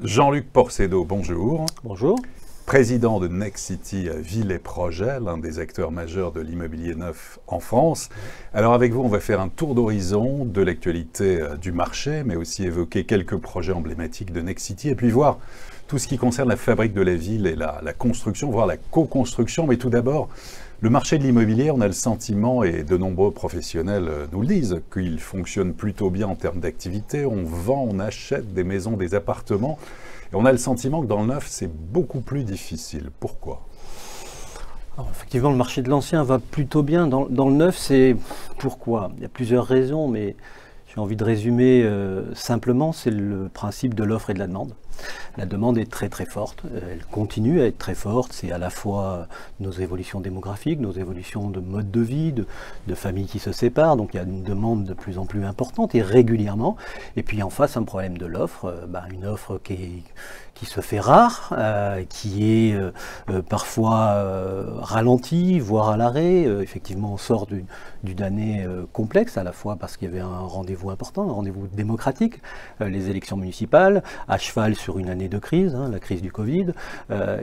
Jean-Luc Porcedo, bonjour. Bonjour. Président de Nexity Villes et Projets, l'un des acteurs majeurs de l'immobilier neuf en France. Alors avec vous, on va faire un tour d'horizon de l'actualité du marché, mais aussi évoquer quelques projets emblématiques de Nexity et puis voir tout ce qui concerne la fabrique de la ville et la construction, voire la co-construction. Mais tout d'abord, le marché de l'immobilier, on a le sentiment, et de nombreux professionnels nous le disent, qu'il fonctionne plutôt bien en termes d'activité. On vend, on achète des maisons, des appartements. Et on a le sentiment que dans le neuf, c'est beaucoup plus difficile. Pourquoi ? Alors, effectivement, le marché de l'ancien va plutôt bien. Dans le neuf, c'est pourquoi ? Il y a plusieurs raisons, mais j'ai envie de résumer simplement, c'est le principe de l'offre et de la demande. La demande est très très forte, elle continue à être très forte, c'est à la fois nos évolutions démographiques, nos évolutions de mode de vie, de familles qui se séparent, donc il y a une demande de plus en plus importante et régulièrement. Et puis en face, un problème de l'offre, une offre qui se fait rare, qui est parfois ralentie, voire à l'arrêt. Effectivement, on sort d'une année complexe, à la fois parce qu'il y avait un rendez-vous important, un rendez-vous démocratique, les élections municipales, à cheval sur une année de crise, la crise du Covid,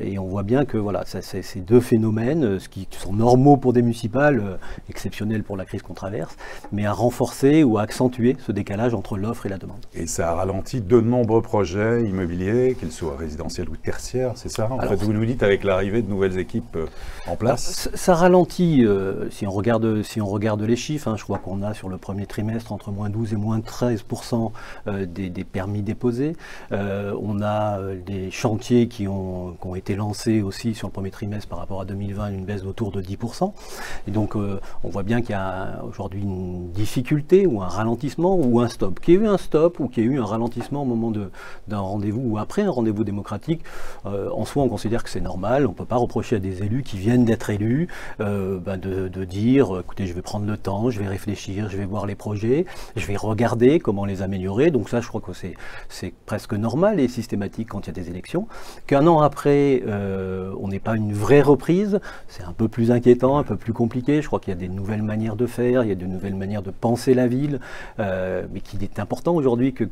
et on voit bien que voilà, ces deux phénomènes, qui sont normaux pour des municipales, exceptionnels pour la crise qu'on traverse, mais à renforcer ou à accentuer ce décalage entre l'offre et la demande. Et ça a ralenti de nombreux projets immobiliers, qu'ils soient résidentiels ou tertiaires, c'est ça ? En fait, vous nous dites avec l'arrivée de nouvelles équipes en place. Ça ralentit, si on regarde les chiffres, je crois qu'on a sur le premier trimestre entre moins 12 et moins 13% des permis déposés. On a des chantiers qui ont été lancés aussi sur le premier trimestre par rapport à 2020, une baisse d'autour de 10%. Et donc on voit bien qu'il y a aujourd'hui une difficulté ou un ralentissement ou un stop. Qu'il y ait eu un stop ou qu'il y ait eu un ralentissement au moment d'un rendez-vous ou après un rendez-vous démocratique, en soi on considère que c'est normal. On ne peut pas reprocher à des élus qui viennent d'être élus de dire écoutez, je vais prendre le temps, je vais réfléchir, je vais voir les projets, je vais regarder comment les améliorer. Donc ça, je crois que c'est presque normal et systématique quand il y a des élections. Qu'un an après, on n'ait pas une vraie reprise, c'est un peu plus inquiétant, un peu plus compliqué. Je crois qu'il y a des nouvelles manières de faire, il y a de nouvelles manières de penser la ville, mais qu'il est important aujourd'hui que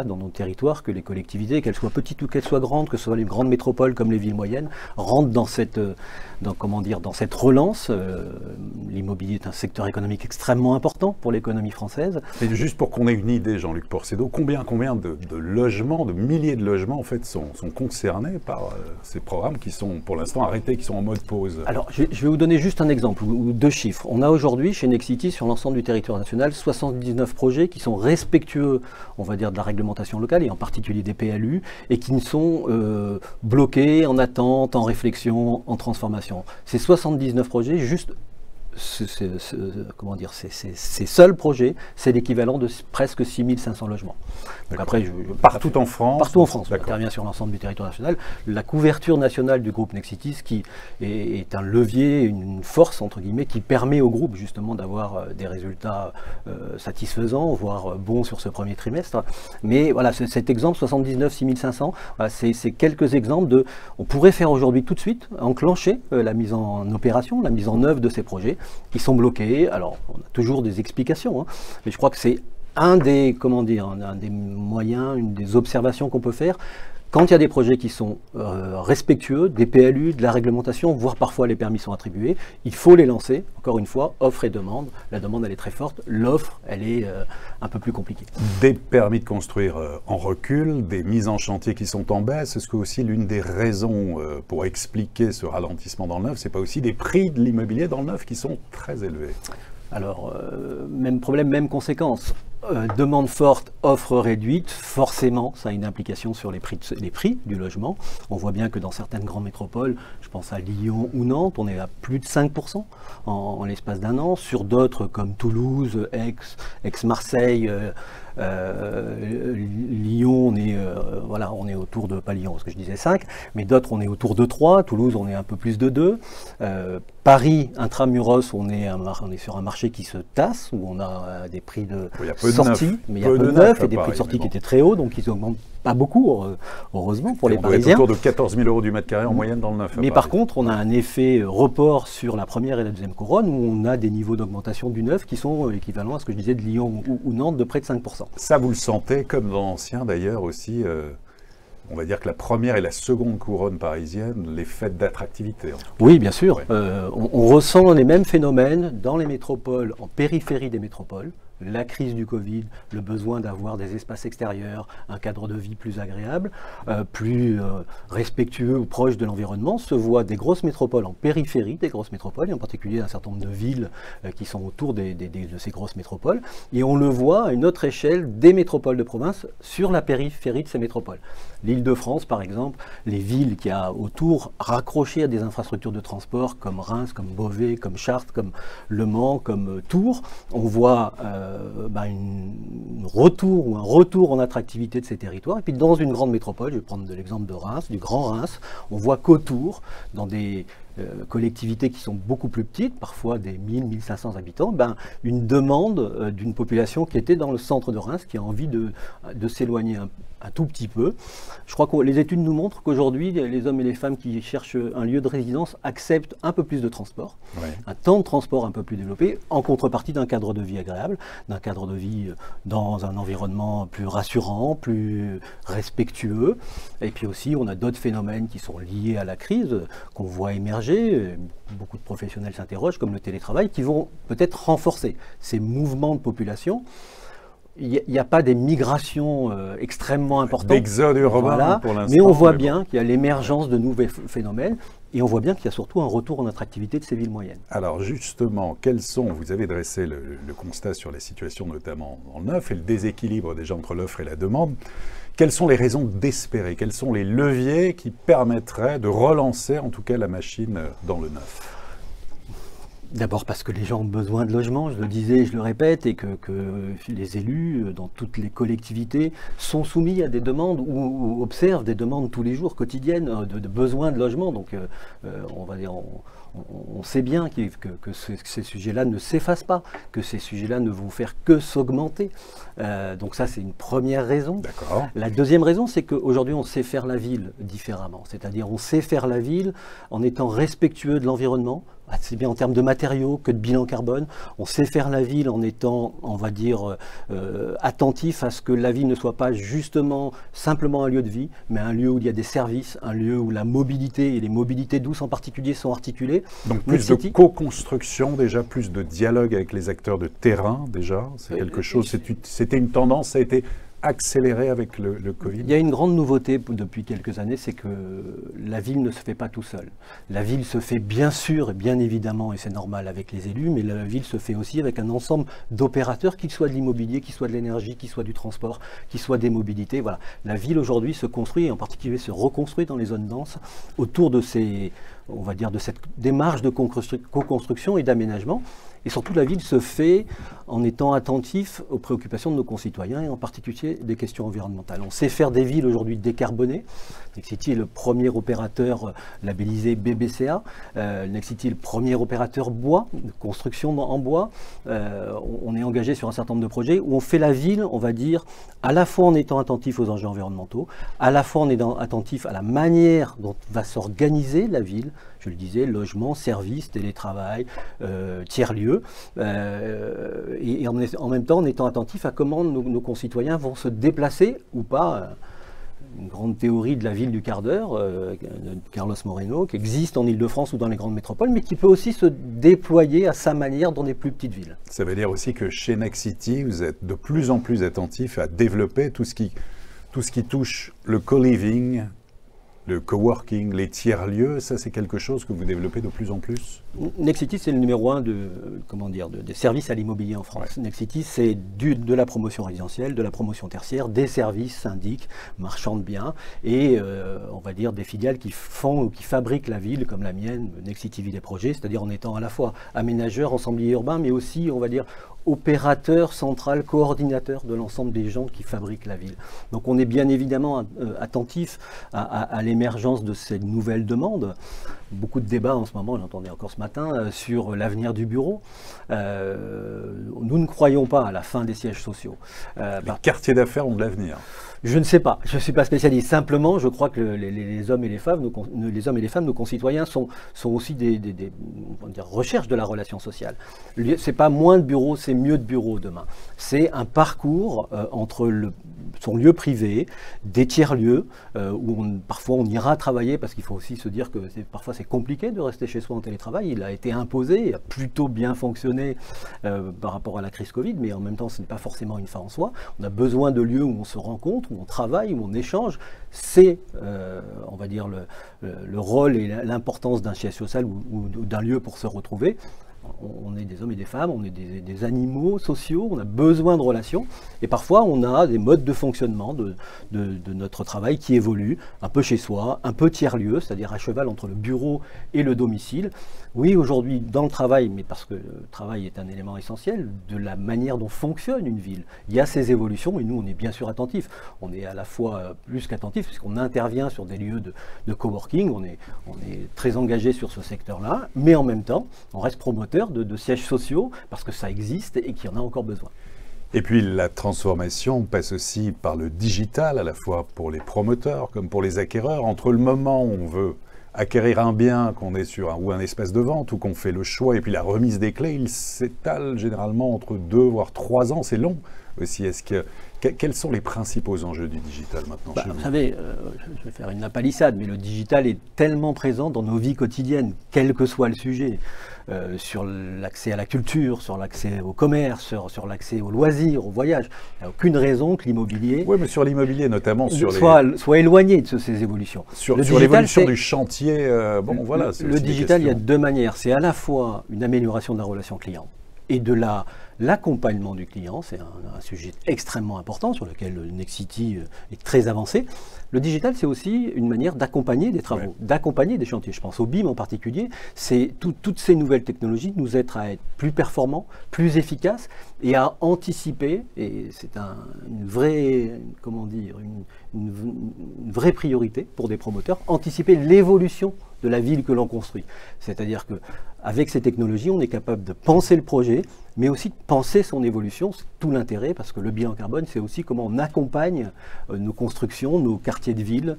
dans nos territoires, que les collectivités, qu'elles soient petites ou qu'elles soient grandes, que ce soit les grandes métropoles comme les villes moyennes, rentrent dans cette relance. L'immobilier est un secteur économique extrêmement important pour l'économie française. Et juste pour qu'on ait une idée, Jean-Luc Porcedo, combien de logements, de milliers de logements en fait sont concernés par ces programmes qui sont pour l'instant arrêtés, qui sont en mode pause? Alors je vais vous donner juste un exemple ou deux chiffres. On a aujourd'hui chez Nexity sur l'ensemble du territoire national 79 projets qui sont respectueux, on va dire, de la réglementation locale et en particulier des PLU et qui ne sont bloqués, en attente, en réflexion, en transformation. Ces 79 projets, juste ces seuls projets, c'est l'équivalent de presque 6500 logements. Donc après, partout en France. Partout en France, on intervient sur l'ensemble du territoire national. La couverture nationale du groupe Nexity, qui est un levier, une force entre guillemets, qui permet au groupe justement d'avoir des résultats satisfaisants, voire bons sur ce premier trimestre. Mais voilà, cet exemple 79 6500, voilà, c'est quelques exemples on pourrait faire aujourd'hui tout de suite enclencher la mise en opération, la mise en œuvre de ces projets. Ils sont bloqués. Alors, on a toujours des explications, mais je crois que c'est un des moyens, une des observations qu'on peut faire. Quand il y a des projets qui sont respectueux, des PLU, de la réglementation, voire parfois les permis sont attribués, il faut les lancer. Encore une fois, offre et demande. La demande, elle est très forte. L'offre, elle est un peu plus compliquée. Des permis de construire en recul, des mises en chantier qui sont en baisse. Est-ce que aussi l'une des raisons pour expliquer ce ralentissement dans le neuf, c'est pas aussi des prix de l'immobilier dans le neuf qui sont très élevés? Alors, même problème, même conséquence. Demande forte, offre réduite, forcément, ça a une implication sur les prix du logement. On voit bien que dans certaines grandes métropoles, je pense à Lyon ou Nantes, on est à plus de 5% en l'espace d'un an. Sur d'autres comme Toulouse, Aix-Marseille, Lyon, on est autour de, pas Lyon, parce que je disais 5, mais d'autres, on est autour de 3. Toulouse, on est un peu plus de 2. Paris, intramuros, on est sur un marché qui se tasse, où on a des prix de sortie, mais il y a peu de neuf et des prix de sortie qui étaient très hauts, donc ils augmentent pas beaucoup, heureusement pour les Parisiens. On doit être autour de 14 000 € du mètre carré en moyenne dans le neuf. Mais par contre, on a un effet report sur la première et la deuxième couronne, où on a des niveaux d'augmentation du neuf qui sont équivalents à ce que je disais de Lyon ou Nantes, de près de 5%. Ça, vous le sentez, comme dans l'ancien d'ailleurs aussi on va dire que la première et la seconde couronne parisienne, les fêtes d'attractivité. Oui, bien sûr. Ouais. On ressent les mêmes phénomènes dans les métropoles, en périphérie des métropoles. La crise du Covid, le besoin d'avoir des espaces extérieurs, un cadre de vie plus agréable, plus respectueux ou proche de l'environnement, se voit des grosses métropoles en périphérie des grosses métropoles, et en particulier un certain nombre de villes qui sont autour de ces grosses métropoles. Et on le voit à une autre échelle des métropoles de province sur la périphérie de ces métropoles. L'Île-de-France, par exemple, les villes qui a autour raccrochées à des infrastructures de transport comme Reims, comme Beauvais, comme Chartres, comme Le Mans, comme Tours, on voit un retour en attractivité de ces territoires. Et puis dans une grande métropole, je vais prendre l'exemple de Reims, du Grand Reims, on voit qu'autour, dans des collectivités qui sont beaucoup plus petites, parfois des 1000-1500 habitants, une demande d'une population qui était dans le centre de Reims, qui a envie de s'éloigner un tout petit peu. Je crois que les études nous montrent qu'aujourd'hui, les hommes et les femmes qui cherchent un lieu de résidence acceptent un peu plus de transport, un temps de transport un peu plus développé, en contrepartie d'un cadre de vie agréable, d'un cadre de vie dans un environnement plus rassurant, plus respectueux. Et puis aussi, on a d'autres phénomènes qui sont liés à la crise, qu'on voit émerger. Beaucoup de professionnels s'interrogent, comme le télétravail, qui vont peut-être renforcer ces mouvements de population. Il n'y a pas des migrations extrêmement importantes. D'exode urbain pour l'instant. Mais on voit bien qu'il y a l'émergence de nouveaux phénomènes et on voit bien qu'il y a surtout un retour en attractivité de ces villes moyennes. Alors justement, vous avez dressé le constat sur la situation notamment en neuf et le déséquilibre déjà entre l'offre et la demande. Quelles sont les raisons d'espérer? Quels sont les leviers qui permettraient de relancer en tout cas la machine dans le neuf? D'abord parce que les gens ont besoin de logement, je le disais et je le répète, et que les élus, dans toutes les collectivités, sont soumis à des demandes ou observent des demandes tous les jours, quotidiennes, de besoins de logement. Donc on va dire, on sait bien que ces sujets-là ne s'effacent pas, que ces sujets-là ne vont faire que s'augmenter. Donc ça, c'est une première raison. D'accord. La deuxième raison, c'est qu'aujourd'hui, on sait faire la ville différemment. C'est-à-dire, on sait faire la ville en étant respectueux de l'environnement, c'est bien en termes de matériaux que de bilan carbone. On sait faire la ville en étant, on va dire, attentif à ce que la ville ne soit pas justement simplement un lieu de vie, mais un lieu où il y a des services, un lieu où la mobilité, et les mobilités douces en particulier, sont articulées. Donc plus de co-construction déjà, plus de dialogue avec les acteurs de terrain déjà, c'est quelque chose, c'était une tendance, ça a été accéléré avec le Covid. Il y a une grande nouveauté depuis quelques années, c'est que la ville ne se fait pas tout seul. La ville se fait bien sûr et bien évidemment, et c'est normal avec les élus, mais la ville se fait aussi avec un ensemble d'opérateurs, qu'ils soient de l'immobilier, qu'ils soient de l'énergie, qu'ils soient du transport, qu'ils soient des mobilités. Voilà. La ville aujourd'hui se construit, et en particulier se reconstruit dans les zones denses, autour de on va dire, de cette démarche de co-construction et d'aménagement. Et surtout, la ville se fait en étant attentif aux préoccupations de nos concitoyens et en particulier des questions environnementales. On sait faire des villes aujourd'hui décarbonées. Nexity est le premier opérateur labellisé BBCA. Nexity est le premier opérateur bois, de construction en bois. On est engagé sur un certain nombre de projets où on fait la ville, on va dire, à la fois en étant attentif aux enjeux environnementaux, à la fois en étant attentif à la manière dont va s'organiser la ville. Je le disais, logement, services, télétravail, tiers-lieux, et en même temps en étant attentif à comment nos concitoyens vont se déplacer ou pas. Une grande théorie de la ville du quart d'heure, de Carlos Moreno, qui existe en Île-de-France ou dans les grandes métropoles, mais qui peut aussi se déployer à sa manière dans des plus petites villes. Ça veut dire aussi que chez Nexity, vous êtes de plus en plus attentif à développer tout ce qui touche le co-living, le coworking, les tiers-lieux, ça c'est quelque chose que vous développez de plus en plus? Nexity, c'est le numéro 1 des services à l'immobilier en France. Ouais. Nexity, c'est de la promotion résidentielle, de la promotion tertiaire, des services syndics, marchands de biens, et on va dire des filiales qui font ou qui fabriquent la ville, comme la mienne, Nexity Ville et Projets, c'est-à-dire en étant à la fois aménageur, ensemblier urbain, mais aussi, on va dire, opérateur central, coordinateur de l'ensemble des gens qui fabriquent la ville. Donc on est bien évidemment attentif à l'émergence de ces nouvelles demandes. beaucoup de débats en ce moment, j'entendais encore ce matin, sur l'avenir du bureau. Nous ne croyons pas à la fin des sièges sociaux. Les quartiers d'affaires ont de l'avenir. Je ne sais pas, je ne suis pas spécialiste. Simplement, je crois que les hommes et les femmes, nos concitoyens, sont aussi recherche de la relation sociale. C'est pas moins de bureaux, c'est mieux de bureaux demain. C'est un parcours entre son lieu privé, des tiers-lieux, où parfois on ira travailler, parce qu'il faut aussi se dire que parfois c'est compliqué de rester chez soi en télétravail. Il a été imposé, il a plutôt bien fonctionné par rapport à la crise Covid, mais en même temps ce n'est pas forcément une fin en soi. On a besoin de lieux où on se rencontre, où on travaille, où on échange. C'est, on va dire, le rôle et l'importance d'un siège social ou d'un lieu pour se retrouver. On est des hommes et des femmes, on est des animaux sociaux, on a besoin de relations, et parfois on a des modes de fonctionnement de notre travail qui évoluent, un peu chez soi, un peu tiers-lieu, c'est-à-dire à cheval entre le bureau et le domicile. Oui, aujourd'hui, dans le travail, mais parce que le travail est un élément essentiel de la manière dont fonctionne une ville, il y a ces évolutions, et nous on est bien sûr attentifs. On est à la fois plus qu'attentifs, puisqu'on intervient sur des lieux de coworking, on est très engagé sur ce secteur-là, mais en même temps, on reste promoteur de sièges sociaux, parce que ça existe et qu'il y en a encore besoin. Et puis la transformation passe aussi par le digital, à la fois pour les promoteurs comme pour les acquéreurs. Entre le moment où on veut acquérir un bien, qu'on est sur un espace de vente, ou qu'on fait le choix, et puis la remise des clés, il s'étale généralement entre 2 voire 3 ans, c'est long aussi. Quels sont les principaux enjeux du digital maintenant chez vous? Vous savez, je vais faire une lapalissade, mais le digital est tellement présent dans nos vies quotidiennes, quel que soit le sujet, sur l'accès à la culture, sur l'accès au commerce, sur l'accès aux loisirs, au voyage. Il n'y a aucune raison que l'immobilier... Oui, mais sur l'immobilier notamment, soit éloigné de ces évolutions. Sur l'évolution du chantier, voilà. Le digital, il y a 2 manières. C'est à la fois une amélioration de la relation client et de l'accompagnement du client. C'est un sujet extrêmement important sur lequel Nexity est très avancé. Le digital, c'est aussi une manière d'accompagner des travaux, d'accompagner des chantiers. Je pense au BIM en particulier. Toutes ces nouvelles technologies nous aident à être plus performants, plus efficaces et à anticiper. Et c'est une vraie priorité pour des promoteurs, anticiper l'évolution de la ville que l'on construit. C'est-à-dire qu'avec ces technologies, on est capable de penser le projet, mais aussi de penser son évolution. C'est tout l'intérêt, parce que le bilan carbone, c'est aussi comment on accompagne nos constructions, nos quartiers de ville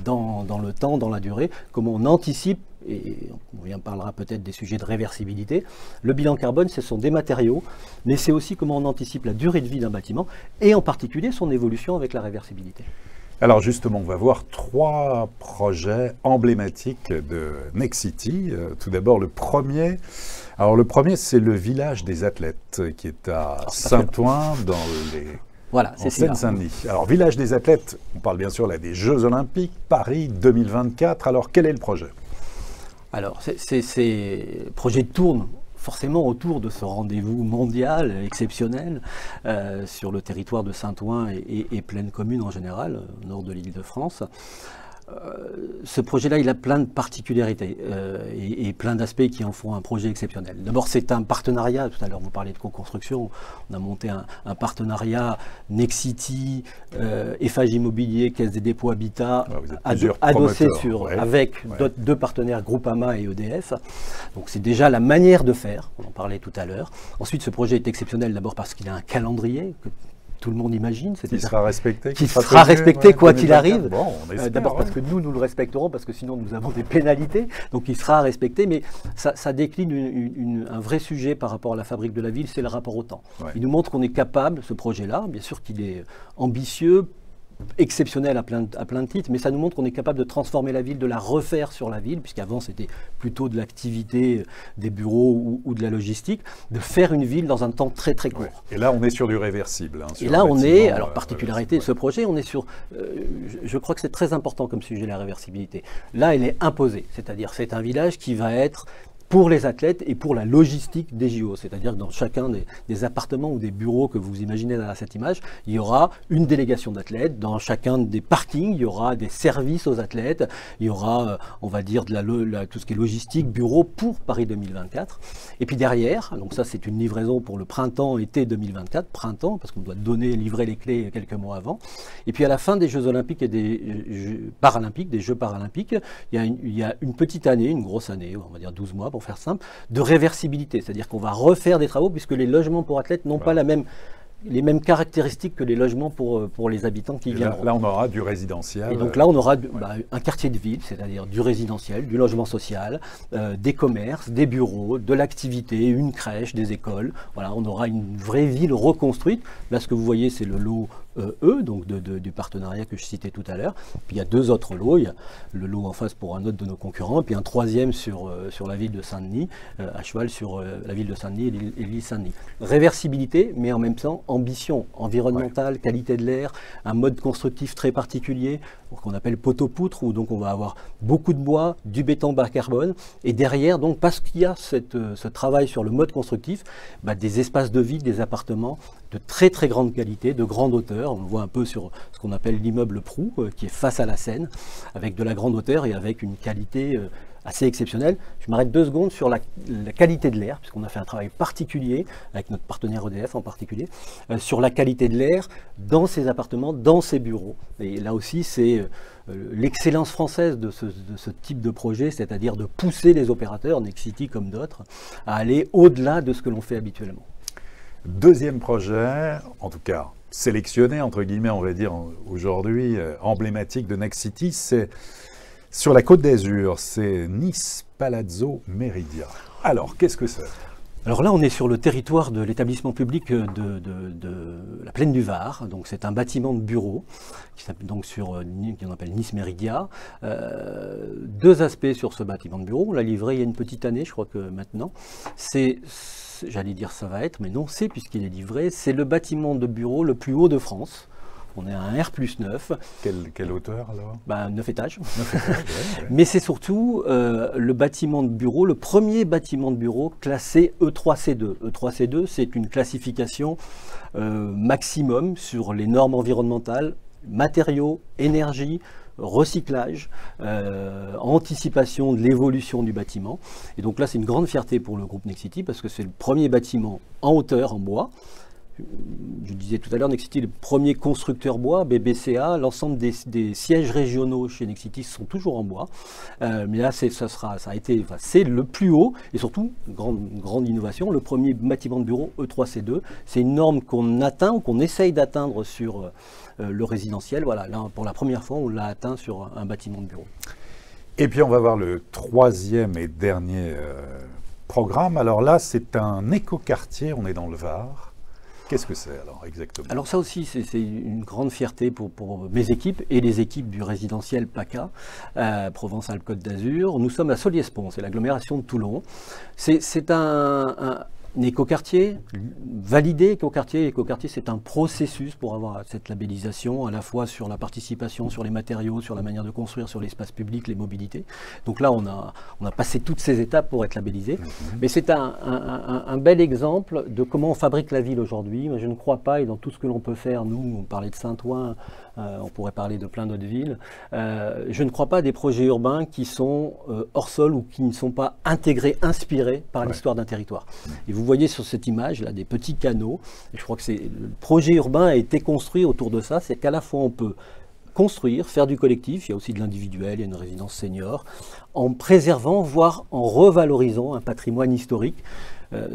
dans le temps, dans la durée, comment on anticipe, et on parlera peut-être des sujets de réversibilité. Le bilan carbone, ce sont des matériaux, mais c'est aussi comment on anticipe la durée de vie d'un bâtiment, et en particulier son évolution avec la réversibilité. Alors justement, on va voir 3 projets emblématiques de Nexity. Tout d'abord, le premier, c'est le village des athlètes qui est à Saint-Ouen en Seine-Saint-Denis. Alors, village des athlètes, on parle bien sûr là des Jeux Olympiques, Paris 2024. Alors, quel est le projet? Alors, ces projets tournent forcément autour de ce rendez-vous mondial exceptionnel sur le territoire de Saint-Ouen et Plaine Commune en général, au nord de l'Île-de-France. Ce projet-là, il a plein de particularités et plein d'aspects qui en font un projet exceptionnel. D'abord, c'est un partenariat. Tout à l'heure, vous parlez de co-construction. On a monté un partenariat Nexity, Eiffage Immobilier, Caisse des dépôts Habitat, adossé avec 2 partenaires, Groupama et EDF. Donc, c'est déjà la manière de faire. On en parlait tout à l'heure. Ensuite, ce projet est exceptionnel d'abord parce qu'il a un calendrier que tout le monde imagine. Qui sera respecté. Qui sera respecté quoi qu'il arrive. D'abord parce que nous le respecterons, parce que sinon nous avons des pénalités. Donc il sera respecté, mais ça décline un vrai sujet par rapport à la fabrique de la ville, c'est le rapport au temps. Il nous montre qu'on est capable, ce projet-là, bien sûr qu'il est ambitieux, exceptionnel à plein de titres, mais ça nous montre qu'on est capable de transformer la ville, de la refaire sur la ville, puisqu'avant c'était plutôt de l'activité des bureaux ou de la logistique, de faire une ville dans un temps très très court. Et là on est sur du réversible. Et là on est, alors particularité de ce projet, on est sur, je crois que c'est très important comme sujet la réversibilité. Là elle est imposée, c'est-à-dire c'est un village qui va être pour les athlètes et pour la logistique des JO. C'est-à-dire que dans chacun des appartements ou des bureaux que vous imaginez dans cette image, il y aura une délégation d'athlètes. Dans chacun des parkings, il y aura des services aux athlètes. Il y aura, on va dire, tout ce qui est logistique, bureau pour Paris 2024. Et puis derrière, donc ça c'est une livraison pour le printemps-été 2024, printemps, parce qu'on doit livrer les clés quelques mois avant. Et puis à la fin des Jeux Olympiques et des Jeux Paralympiques, il y a une petite année, une grosse année, on va dire 12 mois pour faire simple, de réversibilité. C'est-à-dire qu'on va refaire des travaux puisque les logements pour athlètes n'ont pas les mêmes caractéristiques que les logements pour les habitants qui viendront. Là, on aura du résidentiel. Et donc là, on aura un quartier de ville, c'est-à-dire du résidentiel, du logement social, des commerces, des bureaux, de l'activité, une crèche, des écoles. Voilà, on aura une vraie ville reconstruite. Là, ce que vous voyez, c'est le lot donc du partenariat que je citais tout à l'heure. Puis il y a deux autres lots. Il y a le lot en face pour un autre de nos concurrents, et puis un troisième sur la ville de Saint-Denis, à cheval sur la ville de Saint-Denis et l'île Saint-Denis. Réversibilité, mais en même temps ambition environnementale, qualité de l'air, un mode constructif très particulier qu'on appelle poteau-poutre, où donc on va avoir beaucoup de bois, du béton bas carbone, et derrière, donc parce qu'il y a ce travail sur le mode constructif, des espaces de vie, des appartements de très très grande qualité, de grande hauteur. On le voit un peu sur ce qu'on appelle l'immeuble Proux, qui est face à la Seine, avec de la grande hauteur et avec une qualité assez exceptionnelle. Je m'arrête 2 secondes sur la qualité de l'air, puisqu'on a fait un travail particulier, avec notre partenaire EDF en particulier, sur la qualité de l'air dans ces appartements, dans ces bureaux. Et là aussi, c'est l'excellence française de ce type de projet, c'est-à-dire de pousser les opérateurs, Nexity comme d'autres, à aller au-delà de ce que l'on fait habituellement. Deuxième projet, en tout cas sélectionné, entre guillemets, on va dire aujourd'hui, emblématique de Nexity, c'est sur la Côte d'Azur, c'est Nice Palazzo Meridia. Alors, qu'est-ce que c'est ? Alors là, on est sur le territoire de l'établissement public de la Plaine du Var. Donc c'est un bâtiment de bureau qui s'appelle donc qu'on appelle Nice Meridia. 2 aspects sur ce bâtiment de bureau. On l'a livré il y a une petite année, je crois que maintenant. J'allais dire ça va être, mais non, c'est puisqu'il est livré. C'est le bâtiment de bureau le plus haut de France. On est à un R+9. Quelle hauteur alors ? 9 étages. 9 étages, ouais. Mais c'est surtout le bâtiment de bureau, le premier bâtiment de bureau classé E3C2. E3C2, c'est une classification maximum sur les normes environnementales, matériaux, énergie, recyclage, anticipation de l'évolution du bâtiment. Et donc là, c'est une grande fierté pour le groupe Nexity parce que c'est le premier bâtiment en hauteur, en bois. Je disais tout à l'heure, Nexity est le premier constructeur bois, BBCA. L'ensemble des sièges régionaux chez Nexity sont toujours en bois. Mais là, c'est le plus haut et surtout, grande innovation, le premier bâtiment de bureau E3C2. C'est une norme qu'on atteint ou qu'on essaye d'atteindre sur le résidentiel. Voilà, là, pour la première fois, on l'a atteint sur un bâtiment de bureau. Et puis, on va voir le troisième et dernier programme. Alors là, c'est un écoquartier, on est dans le Var. Qu'est-ce que c'est alors exactement ? Alors ça aussi, c'est une grande fierté pour mes équipes et les équipes du résidentiel PACA, Provence-Alpes-Côte d'Azur. Nous sommes à Solliès-Pont, c'est l'agglomération de Toulon. C'est un écoquartier validé. Écoquartier, c'est un processus pour avoir cette labellisation, à la fois sur la participation, sur les matériaux, sur la manière de construire, sur l'espace public, les mobilités. Donc là, on a passé toutes ces étapes pour être labellisé. Mais c'est un bel exemple de comment on fabrique la ville aujourd'hui. Je ne crois pas, et dans tout ce que l'on peut faire, nous, on parlait de Saint-Ouen, on pourrait parler de plein d'autres villes, je ne crois pas à des projets urbains qui sont hors sol ou qui ne sont pas intégrés, inspirés par l'histoire d'un territoire. Et vous voyez sur cette image là des petits canaux, et je crois que le projet urbain a été construit autour de ça, c'est qu'à la fois on peut construire, faire du collectif, il y a aussi de l'individuel, il y a une résidence senior, en préservant, voire en revalorisant un patrimoine historique.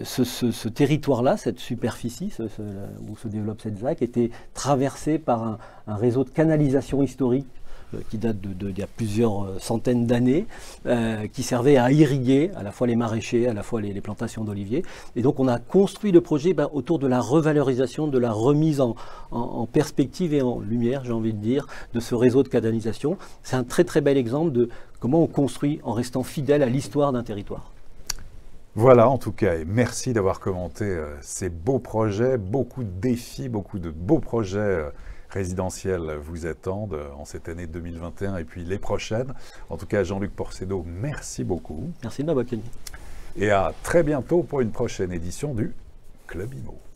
Ce territoire-là, cette superficie où se développe cette ZAC, était traversé par un réseau de canalisation historique qui date d'il y a plusieurs centaines d'années, qui servait à irriguer à la fois les maraîchers, à la fois les plantations d'oliviers. Et donc on a construit le projet autour de la revalorisation, de la remise en perspective et en lumière, j'ai envie de dire, de ce réseau de canalisation. C'est un très très bel exemple de comment on construit en restant fidèle à l'histoire d'un territoire. Voilà, en tout cas, et merci d'avoir commenté ces beaux projets, beaucoup de défis, beaucoup de beaux projets résidentiels vous attendent en cette année 2021 et puis les prochaines. En tout cas, Jean-Luc Porcedo, merci beaucoup. Merci de m'avoir accueilli. et à très bientôt pour une prochaine édition du Club Imo.